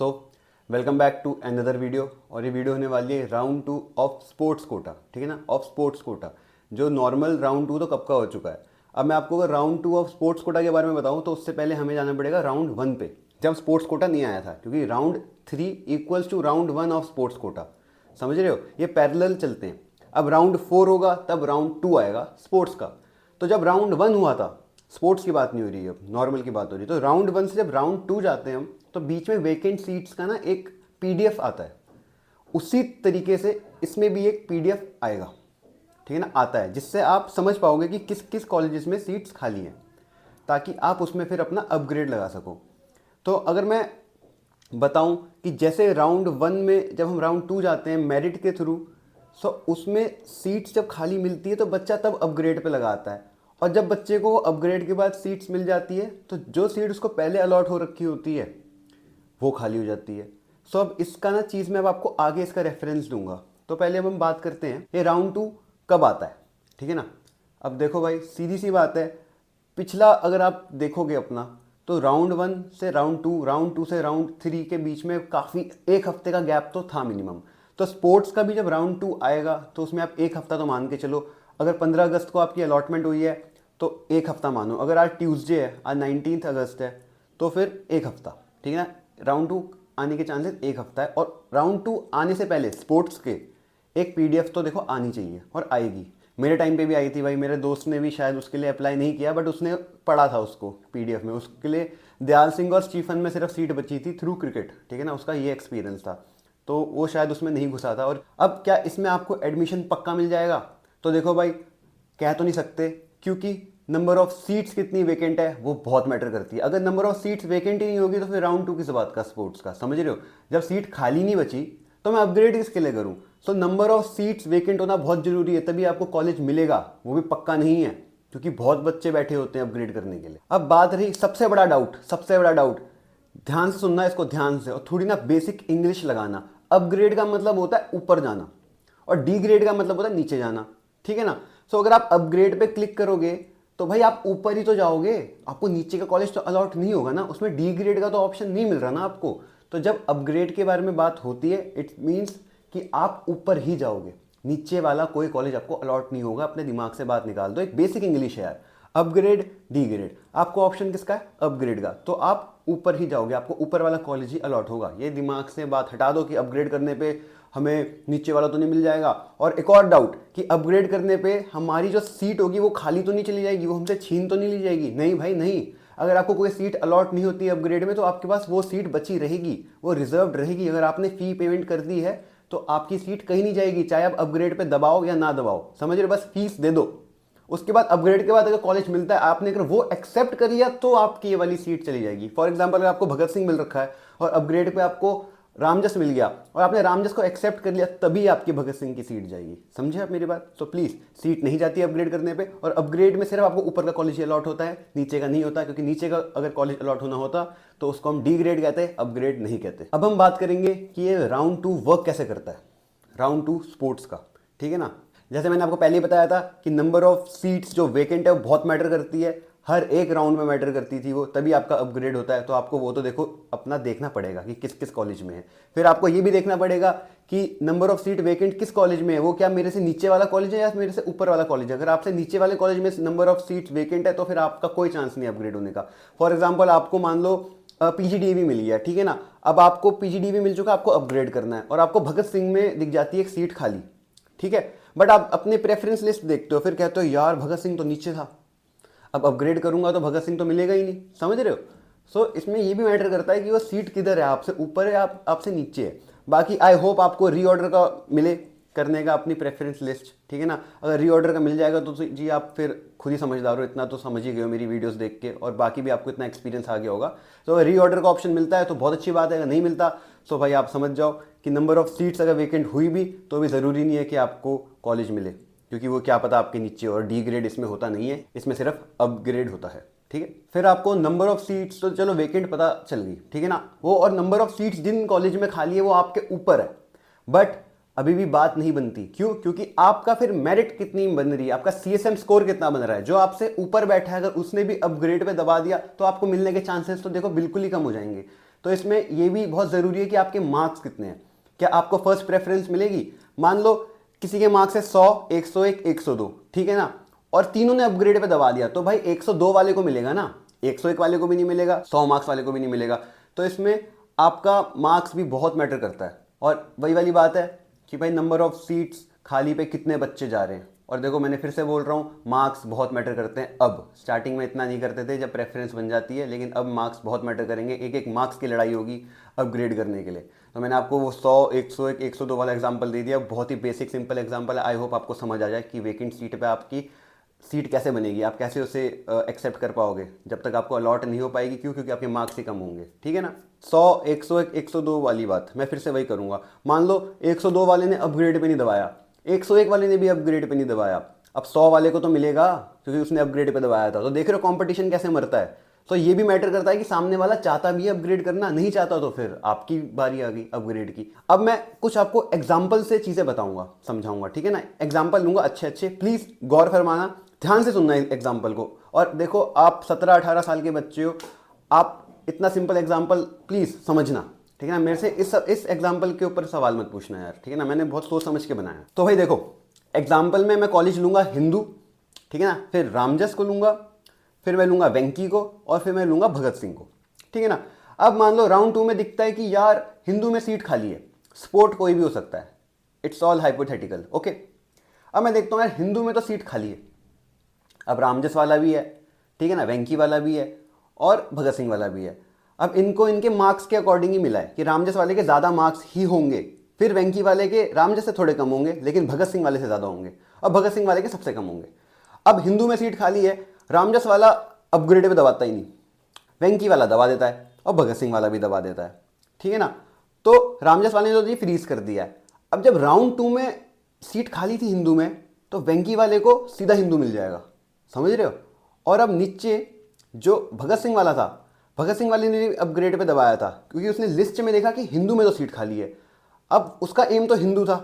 So welcome back to another video. और ये video होने वाली है राउंड 2 ऑफ स्पोर्ट्स कोटा, ठीक है ना, ऑफ स्पोर्ट्स कोटा। जो नॉर्मल राउंड 2 तो कब का हो चुका है। अब मैं आपको अगर राउंड 2 ऑफ स्पोर्ट्स कोटा के बारे में बताऊं तो उससे पहले हमें जाना पड़ेगा राउंड 1 पे, जब स्पोर्ट्स कोटा नहीं आया था, क्योंकि round 3 equals to round 1 of sports quota. समझ रहे हो, ये पैरेलल चलते हैं। अब राउंड 4 होगा तब राउंड 2 आएगा स्पोर्ट्स का। तो जब राउंड 1 हुआ था, स्पोर्ट्स की बात नहीं हो रही है, अब नॉर्मल की बात हो रही है, तो राउंड 1 से जब राउंड 2 जाते हैं हम, तो बीच में वेकेंट सीट्स का ना एक पीडीएफ आता है। उसी तरीके से इसमें भी एक पीडीएफ आएगा, ठीक है ना, आता है, जिससे आप समझ पाओगे कि किस किस कॉलेजेस में सीट्स खाली हैं, ताकि आप उसमें फिर अपना अपग्रेड लगा सको। तो अगर मैं बताऊं कि जैसे राउंड 1 में जब हम राउंड 2 जाते हैं मेरिट के थ्रू, सो उसमें सीट्स जब खाली मिलती है तो बच्चा तब अपग्रेड पे लगाता है। और जब बच्चे को अपग्रेड के बाद सीट्स मिल जाती है तो जो सीट उसको पहले अलॉट हो रखी होती है वो खाली हो जाती है। सो अब इसका ना चीज़ मैं अब आपको आगे इसका रेफरेंस दूंगा। तो पहले अब हम बात करते हैं ये राउंड 2 कब आता है, ठीक है ना। अब देखो भाई, सीधी सी बात है, पिछला अगर आप देखोगे अपना, तो राउंड 1 से राउंड 2, राउंड 2 से राउंड 3 के बीच में काफ़ी एक हफ्ते का गैप तो था मिनिमम। तो स्पोर्ट्स का भी जब राउंड 2 आएगा तो उसमें आप एक हफ्ता तो मान के चलो। अगर 15 अगस्त को आपकी अलॉटमेंट हुई है तो एक हफ्ता मानो। अगर आज ट्यूसडे है, आज 19 अगस्त है, तो फिर एक हफ्ता, ठीक है ना। राउंड 2 आने के चांसेस एक हफ्ता है। और राउंड 2 आने से पहले स्पोर्ट्स के एक पीडीएफ तो देखो आनी चाहिए, और आएगी। मेरे टाइम पे भी आई थी भाई, मेरे दोस्त ने भी शायद उसके लिए अप्लाई नहीं किया, बट उसने पढ़ा था उसको पीडीएफ में। उसके लिए दयाल सिंह और स्टीफन में सिर्फ सीट बची थी थ्रू क्रिकेट, ठीक है ना, उसका ये एक्सपीरियंस था, तो वो शायद उसमें नहीं घुसा था। और अब क्या इसमें आपको एडमिशन पक्का मिल जाएगा? तो देखो भाई, कह तो नहीं सकते, क्योंकि नंबर ऑफ सीट्स कितनी वेकेंट है वो बहुत मैटर करती है। अगर नंबर ऑफ सीट्स वेकेंट ही नहीं होगी तो फिर राउंड 2 किस बात का स्पोर्ट्स का, समझ रहे हो। जब सीट खाली नहीं बची तो मैं अपग्रेड किसके लिए करूं। So number of seats vacant होना बहुत जरूरी है, तभी आपको कॉलेज मिलेगा। वो भी पक्का नहीं है, क्योंकि बहुत बच्चे बैठे होते हैं अपग्रेड करने के लिए। अब बात रही सबसे बड़ा डाउट, सबसे बड़ा डाउट, ध्यान से सुनना इसको, ध्यान से, और थोड़ी ना बेसिक इंग्लिश लगाना। अपग्रेड का मतलब होता है ऊपर जाना, और डी ग्रेड का मतलब होता है नीचे जाना, ठीक है ना। सो अगर आप अपग्रेड पे क्लिक करोगे तो भाई आप ऊपर ही तो जाओगे, आपको नीचे का कॉलेज तो अलॉट नहीं होगा ना, उसमें डी ग्रेड का तो ऑप्शन नहीं मिल रहा ना आपको। तो जब अपग्रेड के बारे में बात होती है, इट मीन्स कि आप ऊपर ही जाओगे, नीचे वाला कोई कॉलेज आपको अलॉट नहीं होगा। अपने दिमाग से बात निकाल दो, एक बेसिक इंग्लिश है यार। अपग्रेड, डी ग्रेड, आपको ऑप्शन किसका है? अपग्रेड का। तो आप ऊपर ही जाओगे, आपको ऊपर वाला कॉलेज ही अलॉट होगा। ये दिमाग से बात हटा दो कि अपग्रेड करने पे हमें नीचे वाला तो नहीं मिल जाएगा। और एक और डाउट कि अपग्रेड करने पे हमारी जो सीट होगी वो खाली तो नहीं चली जाएगी, वो हमसे छीन तो नहीं ली जाएगी। नहीं भाई नहीं, अगर आपको कोई सीट अलॉट नहीं होती अपग्रेड में तो आपके पास वो सीट बची रहेगी, वो रिजर्व्ड रहेगी। अगर आपने फी पेमेंट कर दी है तो आपकी सीट कहीं नहीं जाएगी, चाहे आप अपग्रेड पे दबाओ या ना दबाओ, समझ रहे, बस फीस दे दो। उसके बाद अपग्रेड के बाद अगर कॉलेज मिलता है, आपने अगर वो एक्सेप्ट कर लिया तो आपकी ये वाली सीट चली जाएगी। फॉर एग्जांपल, अगर आपको भगत सिंह मिल रखा है और अपग्रेड पे आपको रामजस मिल गया और आपने रामजस को एक्सेप्ट कर लिया, तभी आपकी भगत सिंह की सीट जाएगी। समझे आप मेरी बात? तो प्लीज, सीट नहीं जाती अपग्रेड करने पे, और अपग्रेड में सिर्फ आपको ऊपर का कॉलेज अलॉट होता है, नीचे का नहीं होता, क्योंकि नीचे का अगर कॉलेज अलॉट होना होता तो उसको हम डी ग्रेड कहते हैं, अपग्रेड नहीं कहते। अब हम बात करेंगे कि ये राउंड 2 वर्क कैसे करता है, राउंड 2 स्पोर्ट्स का, ठीक है ना। जैसे मैंने आपको पहले ही बताया था कि नंबर ऑफ सीट्स जो वेकेंट है वो बहुत मैटर करती है, हर एक राउंड में मैटर करती थी वो, तभी आपका अपग्रेड होता है। तो आपको वो तो देखो अपना देखना पड़ेगा कि किस किस कॉलेज में है। फिर आपको ये भी देखना पड़ेगा कि नंबर ऑफ सीट वेकेंट किस कॉलेज में है, वो क्या मेरे से नीचे वाला कॉलेज है या मेरे से ऊपर वाला कॉलेज है। अगर आपसे नीचे वाले कॉलेज में नंबर ऑफ सीट वेकेंट है तो फिर आपका कोई चांस नहीं अपग्रेड होने का। फॉर एग्जाम्पल, आपको मान लो पीजीडीवी मिल गया, ठीक है ना। अब आपको पीजीडीवी मिल चुका, आपको अपग्रेड करना है, और आपको भगत सिंह में दिख जाती है एक सीट खाली, ठीक है। बट आप अपने प्रेफरेंस लिस्ट देखते हो, फिर कहते हो यार भगत सिंह तो नीचे था, अब अपग्रेड करूंगा तो भगत सिंह तो मिलेगा ही नहीं, समझ रहे हो। सो इसमें ये भी मैटर करता है कि वो सीट किधर है, आपसे ऊपर है आपसे नीचे है। बाकी आई होप आपको रीऑर्डर का मिले करने का अपनी प्रेफरेंस लिस्ट, ठीक है ना। अगर रीऑर्डर का मिल जाएगा तो जी आप फिर खुद ही समझदार हो, इतना तो समझ ही गए हो मेरी वीडियोस देख के, और बाकी भी आपको इतना एक्सपीरियंस आ गया होगा। तो अगर रीऑर्डर का ऑप्शन मिलता है तो बहुत अच्छी बात है, अगर नहीं मिलता तो भाई आप समझ जाओ कि नंबर ऑफ सीट्स अगर वेकेंट हुई भी तो भी ज़रूरी नहीं है कि आपको कॉलेज मिले, क्योंकि वो क्या पता आपके नीचे, और डी ग्रेड इसमें होता नहीं है, इसमें सिर्फ अपग्रेड होता है, ठीक है। फिर आपको नंबर ऑफ सीट्स तो चलो वेकेंट पता चल गई, ठीक है ना, वो, और नंबर ऑफ सीट्स जिन कॉलेज में खाली है वो आपके ऊपर है। बट अभी भी बात नहीं बनती, क्यों? क्योंकि आपका फिर मेरिट कितनी बन रही है, आपका सीएसएम स्कोर कितना बन रहा है। जो आपसे ऊपर बैठा है अगर उसने भी अपग्रेड पे दबा दिया तो आपको मिलने के चांसेस तो देखो बिल्कुल ही कम हो जाएंगे। तो इसमें ये भी बहुत ज़रूरी है कि आपके मार्क्स कितने हैं। क्या आपको फर्स्ट प्रेफरेंस मिलेगी? मान लो किसी के मार्क्स है 100, 101, 102, ठीक है ना, और तीनों ने अपग्रेड पे दबा दिया, तो भाई 102 वाले को मिलेगा ना, 101 वाले को भी नहीं मिलेगा, 100 मार्क्स वाले को भी नहीं मिलेगा। तो इसमें आपका मार्क्स भी बहुत मैटर करता है। और वही वाली बात है कि भाई नंबर ऑफ सीट्स खाली पे कितने बच्चे जा रहे हैं। और देखो मैंने फिर से बोल रहा हूँ, मार्क्स बहुत मैटर करते हैं। अब स्टार्टिंग में इतना नहीं करते थे जब प्रेफरेंस बन जाती है, लेकिन अब मार्क्स बहुत मैटर करेंगे। एक एक मार्क्स की लड़ाई होगी अपग्रेड करने के लिए। तो मैंने आपको वो 100, 101, 102 वाला एग्जाम्पल दे दिया, बहुत ही बेसिक सिंपल एग्जाम्पल है। आई होप आपको समझ आ जाए कि वेकेंट सीट पर आपकी सीट कैसे बनेगी, आप कैसे उसे एक्सेप्ट कर पाओगे जब तक आपको अलॉट नहीं हो पाएगी। क्यों? क्योंकि आपके मार्क्स ही कम होंगे, ठीक है ना। 100, 101, 102 वाली बात मैं फिर से वही करूंगा। मान लो 102 वाले ने अपग्रेड पे नहीं दबाया, 101 वाले ने भी अपग्रेड पे नहीं दबाया, अब 100 वाले को तो मिलेगा क्योंकि उसने अपग्रेड पे दबाया था। तो देख रहे हो कंपटीशन कैसे मरता है। तो ये भी मैटर करता है कि सामने वाला चाहता भी है अपग्रेड करना, नहीं चाहता तो फिर आपकी बारी आ गई अपग्रेड की। अब मैं कुछ आपको एग्जाम्पल से चीज़ें बताऊंगा, समझाऊंगा, ठीक है ना। एग्जाम्पल लूंगा अच्छे अच्छे, प्लीज़ गौर फरमाना, ध्यान से सुनना एग्जाम्पल को। और देखो आप 17-18 साल के बच्चे हो, आप इतना सिंपल एग्जाम्पल प्लीज़ समझना, ठीक है ना। मेरे से इस एग्जाम्पल के ऊपर सवाल मत पूछना यार, ठीक है ना। मैंने बहुत सोच समझ के बनाया। तो भाई देखो एग्जाम्पल में मैं कॉलेज लूंगा हिंदू, ठीक है ना, फिर रामजस को लूंगा, फिर मैं लूंगा वेंकी को, और फिर मैं लूंगा भगत सिंह को, ठीक है ना। अब मान लो राउंड 2 में दिखता है कि यार हिंदू में सीट खाली है, स्पोर्ट कोई भी हो सकता है, इट्स ऑल हाइपोथेटिकल, ओके। अब मैं देखता हूँ यार हिंदू में तो सीट खाली है, अब रामजस वाला भी है, ठीक है ना, वेंकी वाला भी है और भगत सिंह वाला भी है। अब इनको इनके मार्क्स के अकॉर्डिंग ही मिला है कि रामजस वाले के ज़्यादा मार्क्स ही होंगे, फिर वेंकी वाले के रामजस से थोड़े कम होंगे लेकिन भगत सिंह वाले से ज़्यादा होंगे, और भगत सिंह वाले के सबसे कम होंगे। अब हिंदू में सीट खाली है, रामजस वाला अपग्रेड पे दबाता ही नहीं, वेंकी वाला दबा देता है और भगत सिंह वाला भी दबा देता है, ठीक है ना। तो रामजस वाले ने तो ये फ्रीज कर दिया है। अब जब राउंड 2 में सीट खाली थी हिंदू में, तो वेंकी वाले को सीधा हिंदू मिल जाएगा, समझ रहे हो। और अब नीचे जो भगत सिंह वाला था, भगत सिंह वाले ने अपग्रेड पे दबाया था क्योंकि उसने लिस्ट में देखा कि हिंदू में तो सीट खाली है। अब उसका एम तो हिंदू था,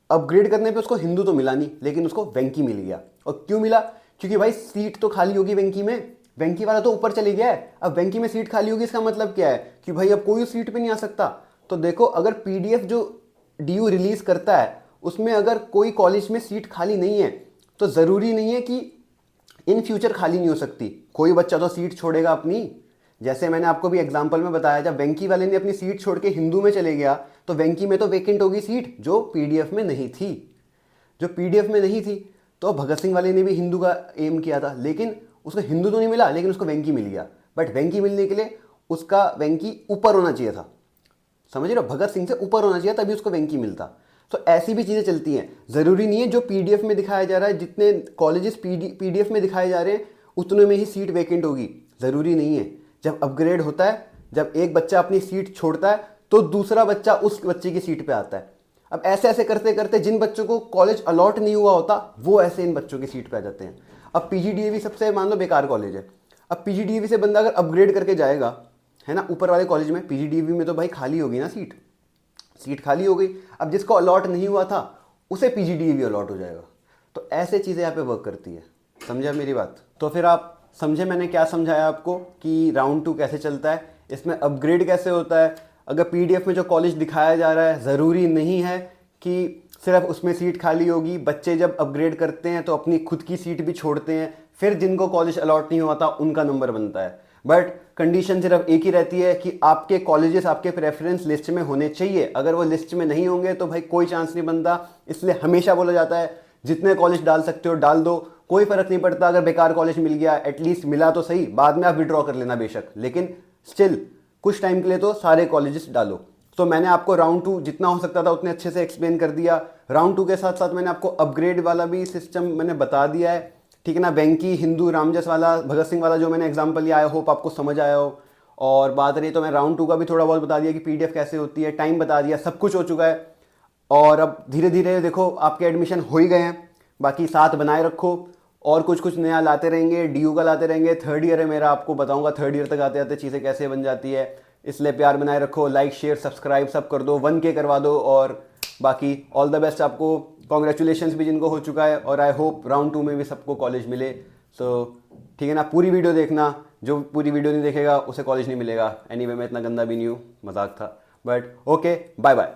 अपग्रेड करने पे उसको हिंदू तो मिला नहीं लेकिन उसको वेंकी मिल गया। और क्यों मिला? क्योंकि भाई सीट तो खाली होगी वेंकी में, वेंकी वाला तो ऊपर चले गया है, अब वेंकी में सीट खाली होगी, इसका मतलब क्या है कि भाई अब कोई सीट पे नहीं आ सकता। तो देखो अगर पीडीएफ जो डीयू रिलीज करता है उसमें अगर कोई कॉलेज में सीट खाली नहीं है तो ज़रूरी नहीं है कि इन फ्यूचर खाली नहीं हो सकती। कोई बच्चा तो सीट छोड़ेगा अपनी, जैसे मैंने आपको भी एग्जाम्पल में बताया, जब वेंकी वाले ने अपनी सीट छोड़ के हिंदू में चले गया तो वेंकी में तो वेकेंट होगी सीट जो पीडीएफ में नहीं थी, जो पीडीएफ में नहीं थी। तो भगत सिंह वाले ने भी हिंदू का एम किया था लेकिन उसको हिंदू तो नहीं मिला लेकिन उसको वेंकी मिल गया। बट वेंकी मिलने के लिए उसका वेंकी ऊपर होना चाहिए था, समझ रहे हो, भगत सिंह से ऊपर होना चाहिए तभी उसको वेंकी मिलता। तो ऐसी भी चीज़ें चलती हैं, ज़रूरी नहीं है जो पीडीएफ में दिखाया जा रहा है, जितने कॉलेजेस पीडीएफ में दिखाए जा रहे हैं उतने में ही सीट वैकेंट होगी, ज़रूरी नहीं है। जब अपग्रेड होता है, जब एक बच्चा अपनी सीट छोड़ता है तो दूसरा बच्चा उस बच्चे की सीट पे आता है। अब ऐसे ऐसे करते करते जिन बच्चों को कॉलेज अलॉट नहीं हुआ होता वो ऐसे इन बच्चों की सीट पे आ जाते हैं। अब पीजीडीएवी सबसे मान लो बेकार कॉलेज है, अब पीजीडीएवी से बंदा अगर अपग्रेड करके जाएगा, है ना, ऊपर वाले कॉलेज में, पीजीडीएवी में तो भाई खाली होगी ना सीट, सीट खाली हो गई। अब जिसको अलॉट नहीं हुआ था उसे पीजीडीएवी अलॉट हो जाएगा। तो ऐसे चीज़ें यहाँ पे वर्क करती है, समझा मेरी बात। तो फिर आप समझे मैंने क्या समझाया आपको कि राउंड 2 कैसे चलता है, इसमें अपग्रेड कैसे होता है। अगर पीडीएफ में जो कॉलेज दिखाया जा रहा है ज़रूरी नहीं है कि सिर्फ उसमें सीट खाली होगी। बच्चे जब अपग्रेड करते हैं तो अपनी खुद की सीट भी छोड़ते हैं, फिर जिनको कॉलेज अलॉट नहीं हुआ था उनका नंबर बनता है। बट कंडीशन सिर्फ एक ही रहती है कि आपके कॉलेजेस आपके प्रेफरेंस लिस्ट में होने चाहिए। अगर वो लिस्ट में नहीं होंगे तो भाई कोई चांस नहीं बनता। इसलिए हमेशा बोला जाता है जितने कॉलेज डाल सकते हो डाल दो, कोई फर्क नहीं पड़ता। अगर बेकार कॉलेज मिल गया एटलीस्ट मिला तो सही, बाद में आप विड्रॉ कर लेना बेशक, लेकिन स्टिल कुछ टाइम के लिए तो सारे कॉलेजेस डालो। तो मैंने आपको राउंड 2 जितना हो सकता था उतने अच्छे से एक्सप्लेन कर दिया। राउंड 2 के साथ साथ मैंने आपको अपग्रेड वाला भी सिस्टम मैंने बता दिया है, ठीक है ना। वेंकी, हिंदू, रामजस वाला, भगत सिंह वाला जो मैंने एग्जांपल लिया, आई होप आपको समझ आया हो। और बात रही तो मैं राउंड 2 का भी थोड़ा बहुत बता दिया कि पीडीएफ कैसे होती है, टाइम बता दिया, सब कुछ हो चुका है। और अब धीरे धीरे देखो आपके एडमिशन हो ही गए हैं, बाकी साथ बनाए रखो और कुछ कुछ नया लाते रहेंगे, डीयू का लाते रहेंगे। थर्ड ईयर है मेरा, आपको बताऊंगा थर्ड ईयर तक आते आते चीज़ें कैसे बन जाती है। इसलिए प्यार बनाए रखो, लाइक शेयर सब्सक्राइब सब कर दो, 1K करवा दो। और बाकी ऑल द बेस्ट आपको, कॉन्ग्रेचुलेशंस भी जिनको हो चुका है। और आई होप राउंड 2 में भी सबको कॉलेज मिले। सो ठीक है ना, पूरी वीडियो देखना, जो पूरी वीडियो नहीं देखेगा उसे कॉलेज नहीं मिलेगा। एनीवे मैं इतना गंदा भी नहीं हूँ, मजाक था। But okay, bye bye.